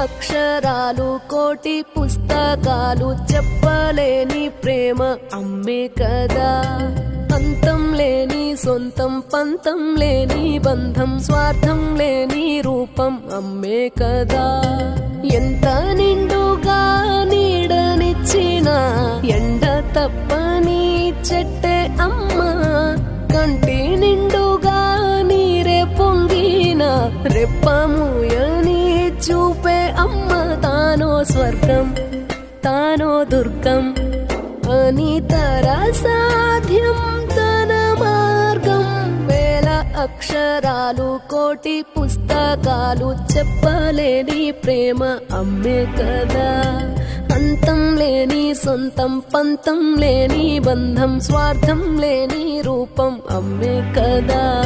అక్షరాలు కోటి పుస్తకాలు చెప్పలేని ప్రేమ అమ్మే కదా. అంతం లేని సొంతం పంతం లేని బంధం స్వార్థం లేని రూపం అమ్మే కదా. ఎంత నిండుగా నీడనిచ్చిన ఎండ తప్పని చెట్టే అమ్మ. కంటి నిండుగా నీరే పొంగిన రెప్పమూయని చూపే అమ్మ. తానో స్వర్గం తానో దుర్గం అని సాధ్యం తన మార్గం. వేల అక్షరాలు కోటి పుస్తకాలు చెప్పలేని ప్రేమ అమ్మే కదా. అంతం లేని సొంతం పంతం లేని బంధం స్వార్థం లేని రూపం అమ్మే కదా.